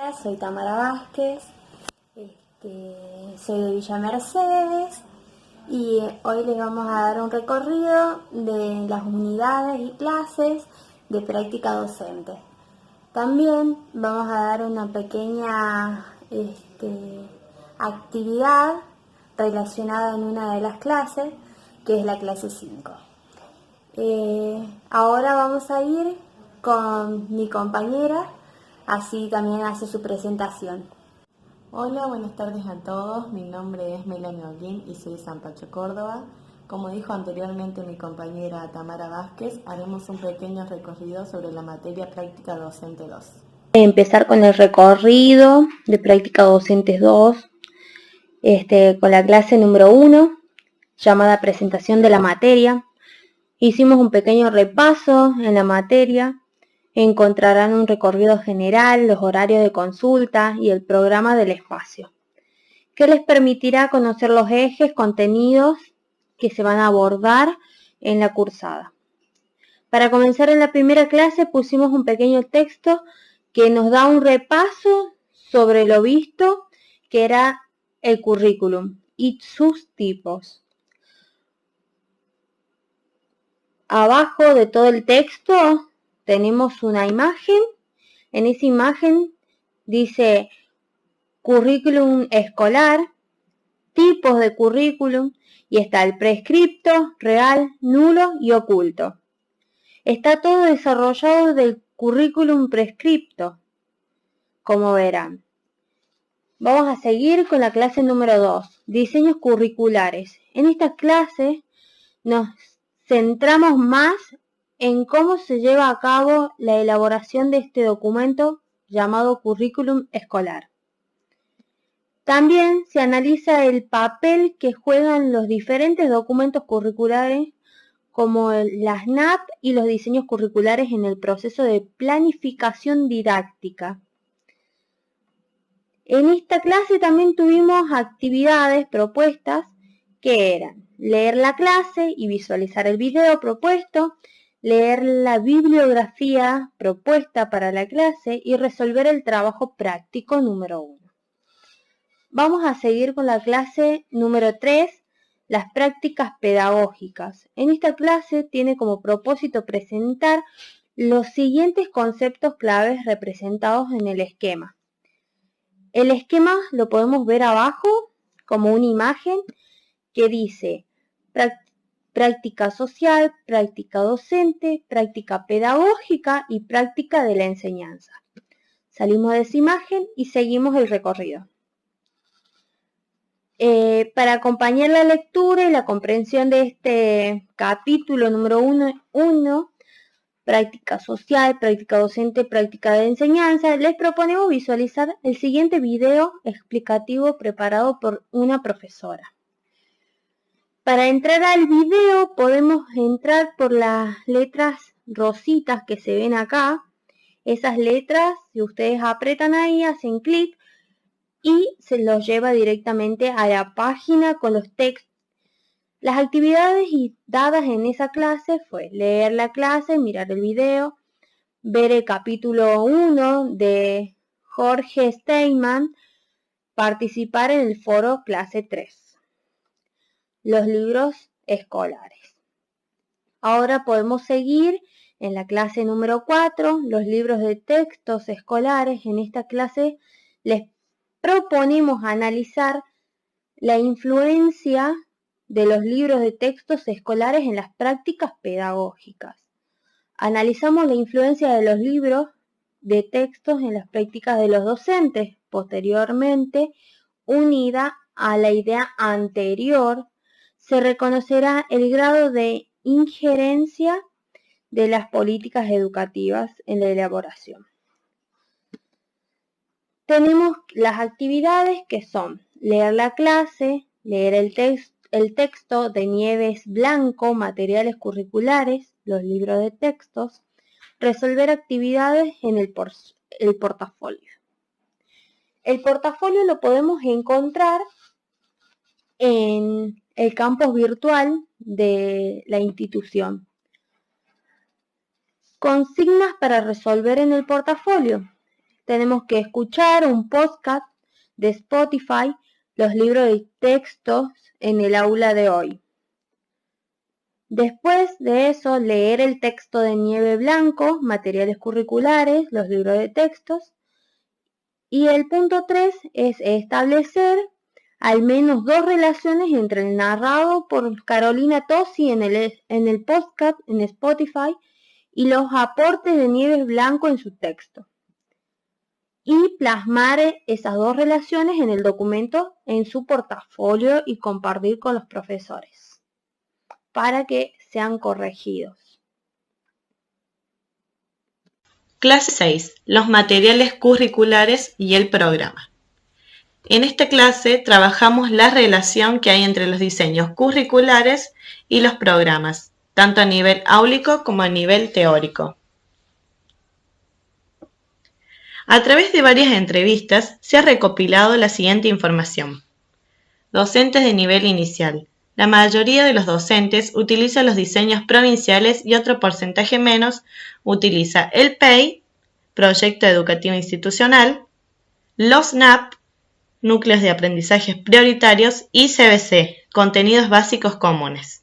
Hola, soy Tamara Vázquez, soy de Villa Mercedes y hoy les vamos a dar un recorrido de las unidades y clases de práctica docente. También vamos a dar una pequeña actividad relacionada en una de las clases, que es la clase 5. Ahora vamos a ir con mi compañera, así también hace su presentación. Hola, buenas tardes a todos. Mi nombre es Melanie Olguín y soy de San Pacho, Córdoba. Como dijo anteriormente mi compañera Tamara Vázquez, haremos un pequeño recorrido sobre la materia Práctica Docente 2. Empezar con el recorrido de Práctica Docentes 2, con la clase número 1, llamada Presentación de la materia. Hicimos un pequeño repaso en la materia. Encontrarán un recorrido general, los horarios de consulta y el programa del espacio, que les permitirá conocer los ejes, contenidos que se van a abordar en la cursada. Para comenzar en la primera clase pusimos un pequeño texto que nos da un repaso sobre lo visto, que era el currículum y sus tipos. Abajo de todo el texto tenemos una imagen. En esa imagen dice currículum escolar, tipos de currículum, y está el prescripto, real, nulo y oculto. Está todo desarrollado del currículum prescripto, como verán. Vamos a seguir con la clase número 2, diseños curriculares. En esta clase nos centramos más en cómo se lleva a cabo la elaboración de este documento llamado currículum escolar. También se analiza el papel que juegan los diferentes documentos curriculares como las NAP y los diseños curriculares en el proceso de planificación didáctica. En esta clase también tuvimos actividades propuestas que eran leer la clase y visualizar el video propuesto, leer la bibliografía propuesta para la clase y resolver el trabajo práctico número 1. Vamos a seguir con la clase número 3, las prácticas pedagógicas. En esta clase tiene como propósito presentar los siguientes conceptos claves representados en el esquema. El esquema lo podemos ver abajo como una imagen que dice práctica social, práctica docente, práctica pedagógica y práctica de la enseñanza. Salimos de esa imagen y seguimos el recorrido. Para acompañar la lectura y la comprensión de este capítulo número 1, práctica social, práctica docente, práctica de enseñanza, les proponemos visualizar el siguiente video explicativo preparado por una profesora. Para entrar al video podemos entrar por las letras rositas que se ven acá. Esas letras, si ustedes apretan ahí, hacen clic y se los lleva directamente a la página con los textos. Las actividades dadas en esa clase fue leer la clase, mirar el video, ver el capítulo 1 de Jorge Steinman, participar en el foro clase 3, los libros escolares. Ahora podemos seguir en la clase número 4, los libros de textos escolares. En esta clase les proponemos analizar la influencia de los libros de textos escolares en las prácticas pedagógicas. Analizamos la influencia de los libros de textos en las prácticas de los docentes, posteriormente, unida a la idea anterior, se reconocerá el grado de injerencia de las políticas educativas en la elaboración. Tenemos las actividades que son leer la clase, leer el texto de Nieves Blanco, materiales curriculares, los libros de textos, resolver actividades en el portafolio. El portafolio lo podemos encontrar en el campus virtual de la institución. Consignas para resolver en el portafolio. tenemos que escuchar un podcast de Spotify, los libros de textos en el aula de hoy. Después de eso, leer el texto de Nieve Blanco, materiales curriculares, los libros de textos. Y el punto 3 es establecer al menos 2 relaciones entre el narrado por Carolina Tosi en el podcast en Spotify y los aportes de Nieves Blanco en su texto. Y plasmar esas 2 relaciones en el documento en su portafolio y compartir con los profesores para que sean corregidos. Clase 6. Los materiales curriculares y el programa. En esta clase trabajamos la relación que hay entre los diseños curriculares y los programas, tanto a nivel áulico como a nivel teórico. A través de varias entrevistas se ha recopilado la siguiente información. Docentes de nivel inicial. La mayoría de los docentes utiliza los diseños provinciales y otro porcentaje menos utiliza el PEI, Proyecto Educativo Institucional, los NAP, Núcleos de Aprendizajes Prioritarios y CBC, Contenidos Básicos Comunes.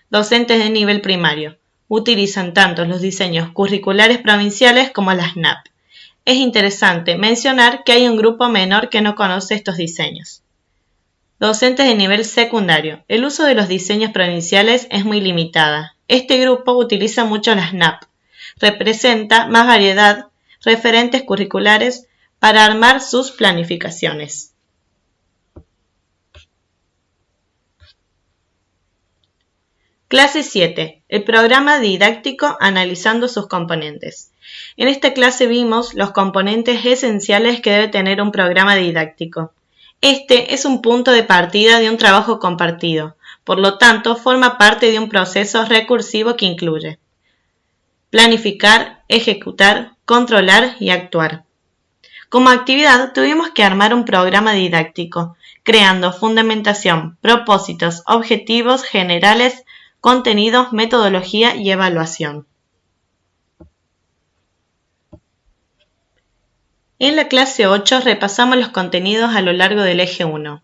Docentes de nivel primario utilizan tanto los diseños curriculares provinciales como las NAP. Es interesante mencionar que hay un grupo menor que no conoce estos diseños. Docentes de nivel secundario. El uso de los diseños provinciales es muy limitada. Este grupo utiliza mucho las NAP. Representa más variedad, referentes curriculares para armar sus planificaciones. Clase 7. El programa didáctico analizando sus componentes. En esta clase vimos los componentes esenciales que debe tener un programa didáctico. Este es un punto de partida de un trabajo compartido, por lo tanto forma parte de un proceso recursivo que incluye planificar, ejecutar, controlar y actuar. Como actividad tuvimos que armar un programa didáctico, creando fundamentación, propósitos, objetivos generales, contenidos, metodología y evaluación. En la clase 8 repasamos los contenidos a lo largo del eje 1.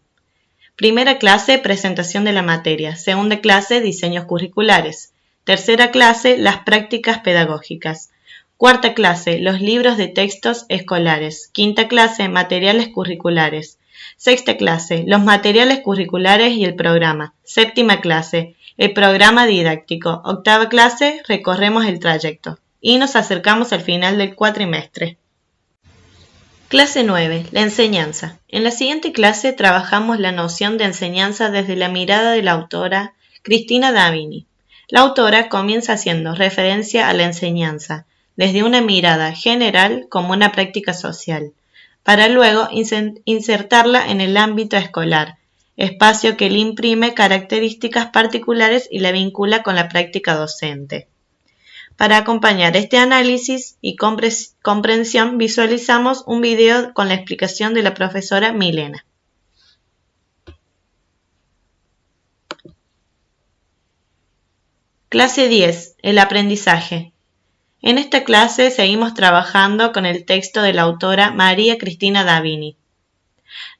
Primera clase, presentación de la materia. Segunda clase, diseños curriculares. Tercera clase, las prácticas pedagógicas. Cuarta clase, los libros de textos escolares. Quinta clase, materiales curriculares. Sexta clase, los materiales curriculares y el programa. Séptima clase, el programa didáctico. Octava clase, recorremos el trayecto. Y nos acercamos al final del cuatrimestre. Clase 9. La enseñanza. En la siguiente clase trabajamos la noción de enseñanza desde la mirada de la autora Cristina Davini. La autora comienza haciendo referencia a la enseñanza desde una mirada general como una práctica social, para luego insertarla en el ámbito escolar, espacio que le imprime características particulares y la vincula con la práctica docente. Para acompañar este análisis y comprensión visualizamos un video con la explicación de la profesora Milena. Clase 10. El aprendizaje. En esta clase seguimos trabajando con el texto de la autora María Cristina Davini.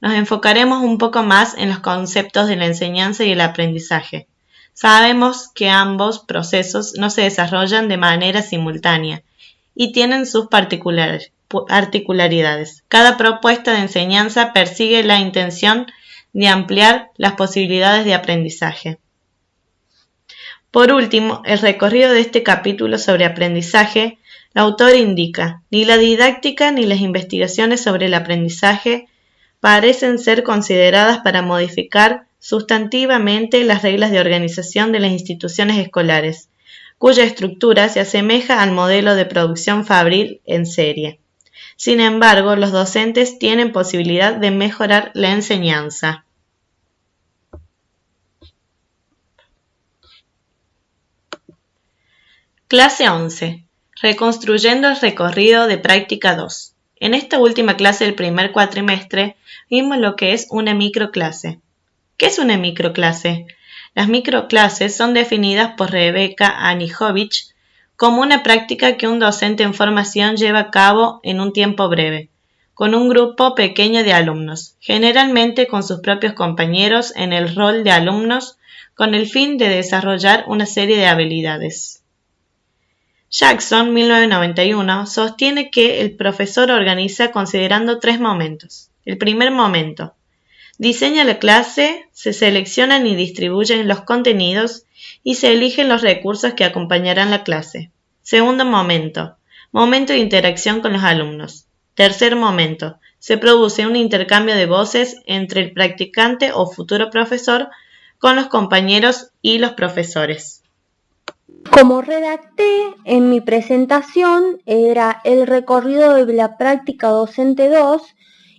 Nos enfocaremos un poco más en los conceptos de la enseñanza y el aprendizaje. Sabemos que ambos procesos no se desarrollan de manera simultánea y tienen sus particularidades. Cada propuesta de enseñanza persigue la intención de ampliar las posibilidades de aprendizaje. Por último, el recorrido de este capítulo sobre aprendizaje, la autora indica: ni la didáctica ni las investigaciones sobre el aprendizaje parecen ser consideradas para modificar sustantivamente las reglas de organización de las instituciones escolares, cuya estructura se asemeja al modelo de producción fabril en serie. Sin embargo, los docentes tienen posibilidad de mejorar la enseñanza. Clase 11. Reconstruyendo el recorrido de práctica 2. En esta última clase del primer cuatrimestre vimos lo que es una microclase. ¿Qué es una microclase? Las microclases son definidas por Rebecca Anijovic como una práctica que un docente en formación lleva a cabo en un tiempo breve, con un grupo pequeño de alumnos, generalmente con sus propios compañeros en el rol de alumnos, con el fin de desarrollar una serie de habilidades. Jackson, 1991, sostiene que el profesor organiza considerando 3 momentos. El primer momento: diseña la clase, se seleccionan y distribuyen los contenidos y se eligen los recursos que acompañarán la clase. Segundo momento: momento de interacción con los alumnos. Tercer momento: se produce un intercambio de voces entre el practicante o futuro profesor con los compañeros y los profesores. Como redacté en mi presentación, era el recorrido de la práctica docente 2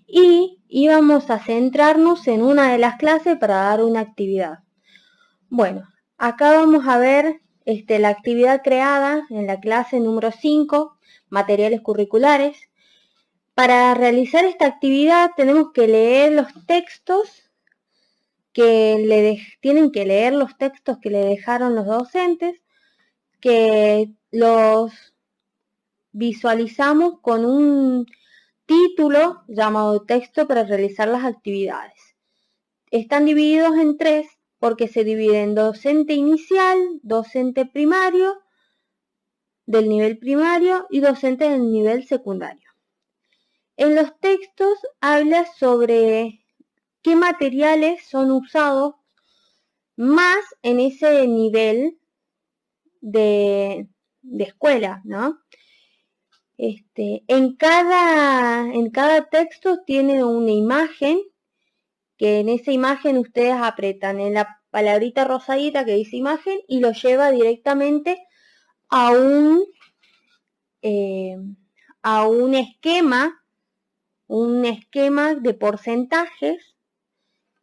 y íbamos a centrarnos en una de las clases para dar una actividad. Bueno, acá vamos a ver la actividad creada en la clase número 5, materiales curriculares. Para realizar esta actividad tenemos que leer los textos tienen que leer los textos que le dejaron los docentes, que los visualizamos con un título llamado texto para realizar las actividades. Están divididos en 3 porque se dividen docente inicial, docente primario del nivel primario y docente del nivel secundario. En los textos habla sobre qué materiales son usados más en ese nivel de escuela, ¿no? En cada texto tiene una imagen, que en esa imagen ustedes apretan en la palabrita rosadita que dice imagen y lo lleva directamente a un esquema de porcentajes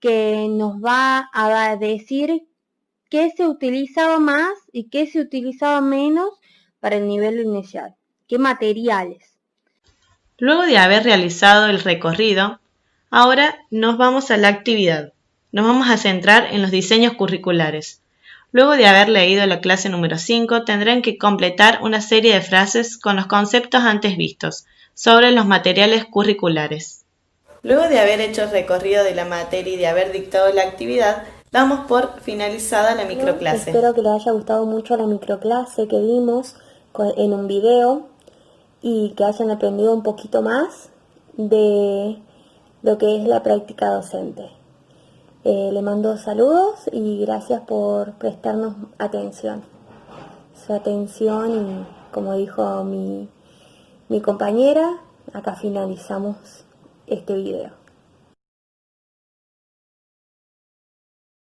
que nos va a decir qué se utilizaba más y qué se utilizaba menos para el nivel inicial, qué materiales. Luego de haber realizado el recorrido, ahora nos vamos a la actividad. Nos vamos a centrar en los diseños curriculares. Luego de haber leído la clase número 5, tendrán que completar una serie de frases con los conceptos antes vistos sobre los materiales curriculares. Luego de haber hecho el recorrido de la materia y de haber dictado la actividad, damos por finalizada la microclase. Espero que les haya gustado mucho la microclase que vimos en un video y que hayan aprendido un poquito más de lo que es la práctica docente. Le mando saludos y gracias por prestarnos atención. Su atención y, como dijo mi compañera, acá finalizamos este video.